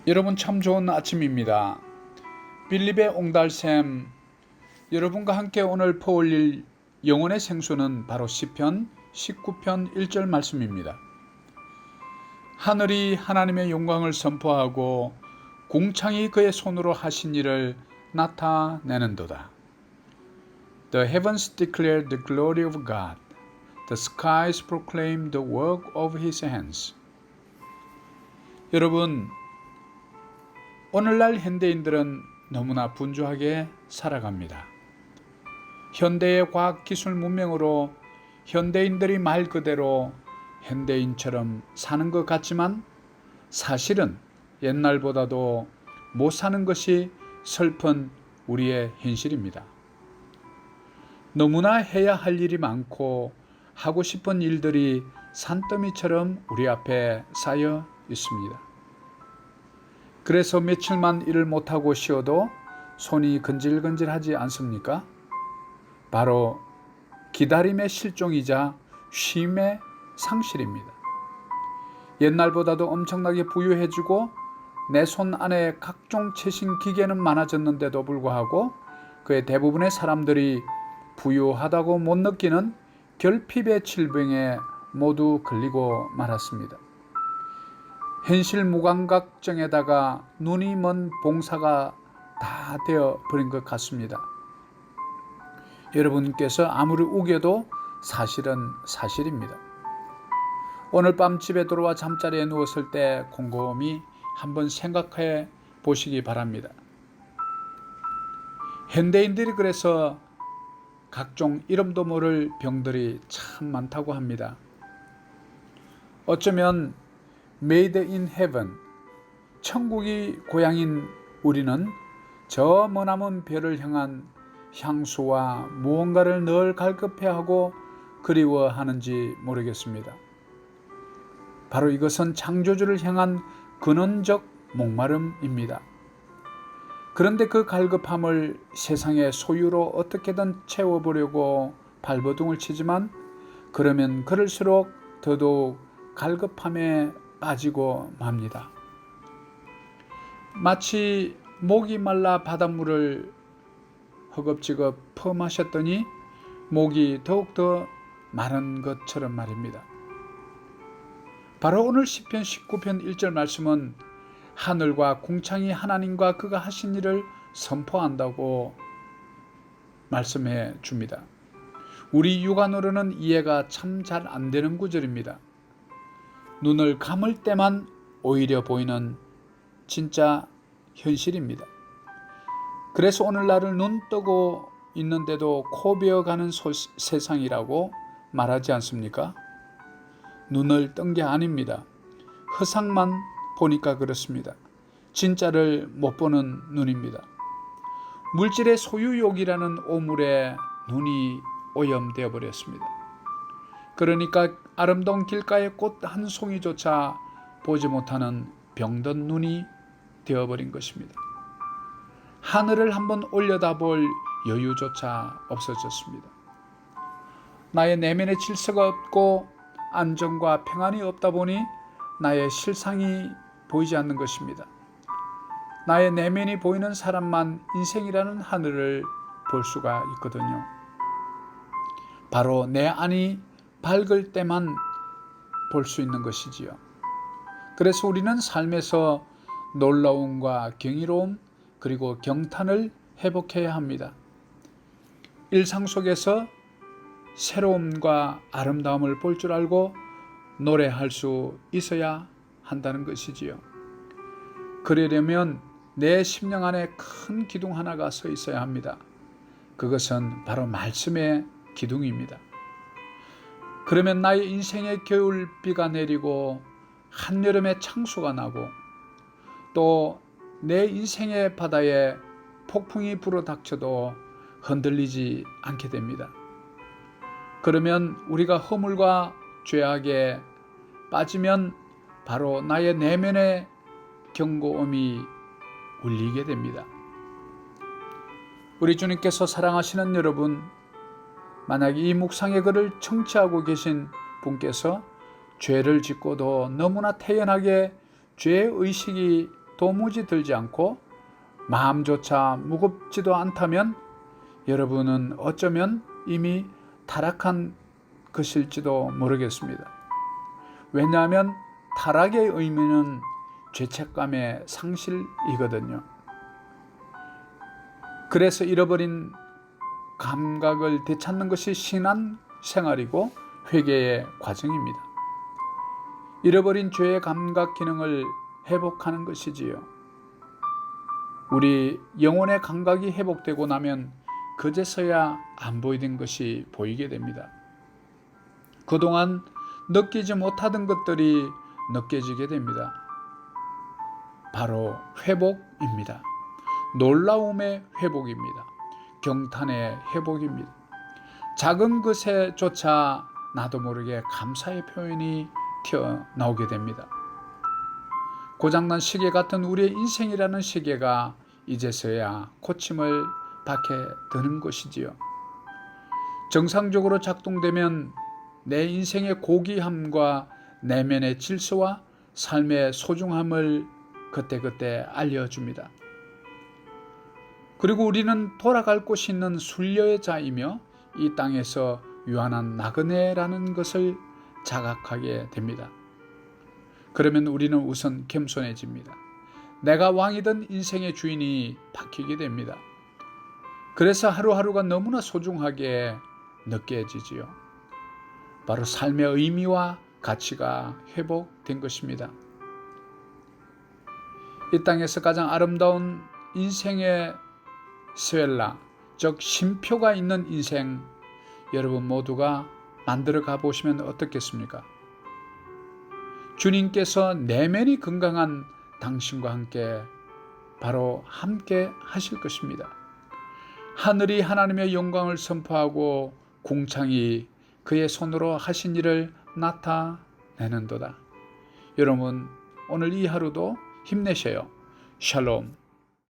여러분 참 좋은 아침입니다. 빌립의 옹달샘, 여러분과 함께 오늘 퍼올릴 영혼의 생수는 바로 시편 19편 1절 말씀입니다. 하늘이 하나님의 영광을 선포하고 궁창이 그의 손으로 하신 일을 나타내는도다. The heavens declare the glory of God. The skies proclaim the work of his hands. 여러분, 오늘날 현대인들은 너무나 분주하게 살아갑니다. 현대의 과학기술 문명으로 현대인들이 말 그대로 현대인처럼 사는 것 같지만 사실은 옛날보다도 못 사는 것이 슬픈 우리의 현실입니다. 너무나 해야 할 일이 많고 하고 싶은 일들이 산더미처럼 우리 앞에 쌓여 있습니다. 그래서 며칠만 일을 못하고 쉬어도 손이 근질근질하지 않습니까? 바로 기다림의 실종이자 쉼의 상실입니다. 옛날보다도 엄청나게 부유해지고 내 손 안에 각종 최신 기계는 많아졌는데도 불구하고 그의 대부분의 사람들이 부유하다고 못 느끼는 결핍의 질병에 모두 걸리고 말았습니다. 현실 무감각증에다가 눈이 먼 봉사가 다 되어버린 것 같습니다. 여러분께서 아무리 우겨도 사실은 사실입니다. 오늘 밤 집에 들어와 잠자리에 누웠을 때 곰곰이 한번 생각해 보시기 바랍니다. 현대인들이 그래서 각종 이름도 모를 병들이 참 많다고 합니다. 어쩌면 Made in Heaven, 천국이 고향인 우리는 저 머나먼 별을 향한 향수와 무언가를 늘 갈급해하고 그리워하는지 모르겠습니다. 바로 이것은 창조주를 향한 근원적 목마름입니다. 그런데 그 갈급함을 세상의 소유로 어떻게든 채워보려고 발버둥을 치지만 그러면 그럴수록 더더욱 갈급함에 빠지고 맙니다. 마치 목이 말라 바닷물을 허겁지겁 퍼마셨더니 목이 더욱더 마른 것처럼 말입니다. 바로 오늘 시편 19편 1절 말씀은 하늘과 궁창이 하나님과 그가 하신 일을 선포한다고 말씀해 줍니다. 우리 육안으로는 이해가 참 잘 안 되는 구절입니다. 눈을 감을 때만 오히려 보이는 진짜 현실입니다. 그래서 오늘날을 눈 뜨고 있는데도 코 베어가는 세상이라고 말하지 않습니까? 눈을 뜬 게 아닙니다. 허상만 보니까 그렇습니다. 진짜를 못 보는 눈입니다. 물질의 소유욕이라는 오물에 눈이 오염되어 버렸습니다. 그러니까 아름다운 길가의 꽃 한 송이조차 보지 못하는 병든 눈이 되어버린 것입니다. 하늘을 한번 올려다볼 여유조차 없어졌습니다. 나의 내면에 질서가 없고 안정과 평안이 없다 보니 나의 실상이 보이지 않는 것입니다. 나의 내면이 보이는 사람만 인생이라는 하늘을 볼 수가 있거든요. 바로 내 안이 밝을 때만 볼 수 있는 것이지요. 그래서 우리는 삶에서 놀라움과 경이로움 그리고 경탄을 회복해야 합니다. 일상 속에서 새로움과 아름다움을 볼 줄 알고 노래할 수 있어야 한다는 것이지요. 그러려면 내 심령 안에 큰 기둥 하나가 서 있어야 합니다. 그것은 바로 말씀의 기둥입니다. 그러면 나의 인생의 겨울비가 내리고 한여름의 창수가 나고 또 내 인생의 바다에 폭풍이 불어닥쳐도 흔들리지 않게 됩니다. 그러면 우리가 허물과 죄악에 빠지면 바로 나의 내면의 경고음이 울리게 됩니다. 우리 주님께서 사랑하시는 여러분, 만약 이 묵상의 글을 청취하고 계신 분께서 죄를 짓고도 너무나 태연하게 죄의식이 도무지 들지 않고 마음조차 무겁지도 않다면 여러분은 어쩌면 이미 타락한 것일지도 모르겠습니다. 왜냐하면 타락의 의미는 죄책감의 상실이거든요. 그래서 잃어버린 감각을 되찾는 것이 신앙 생활이고 회개의 과정입니다. 잃어버린 죄의 감각 기능을 회복하는 것이지요. 우리 영혼의 감각이 회복되고 나면 그제서야 안 보이던 것이 보이게 됩니다. 그동안 느끼지 못하던 것들이 느껴지게 됩니다. 바로 회복입니다. 놀라움의 회복입니다. 경탄의 회복입니다. 작은 것에조차 나도 모르게 감사의 표현이 튀어나오게 됩니다. 고장난 시계 같은 우리의 인생이라는 시계가 이제서야 고침을 받게 되는 것이지요. 정상적으로 작동되면 내 인생의 고귀함과 내면의 질서와 삶의 소중함을 그때그때 알려줍니다. 그리고 우리는 돌아갈 곳이 있는 순례의 자이며 이 땅에서 유한한 나그네라는 것을 자각하게 됩니다. 그러면 우리는 우선 겸손해집니다. 내가 왕이던 인생의 주인이 바뀌게 됩니다. 그래서 하루하루가 너무나 소중하게 느껴지지요. 바로 삶의 의미와 가치가 회복된 것입니다. 이 땅에서 가장 아름다운 인생의 스웰라, 즉 쉼표가 있는 인생, 여러분 모두가 만들어 가보시면 어떻겠습니까? 주님께서 내면이 건강한 당신과 함께 바로 함께 하실 것입니다. 하늘이 하나님의 영광을 선포하고 궁창이 그의 손으로 하신 일을 나타내는도다. 여러분 오늘 이 하루도 힘내셔요. 샬롬.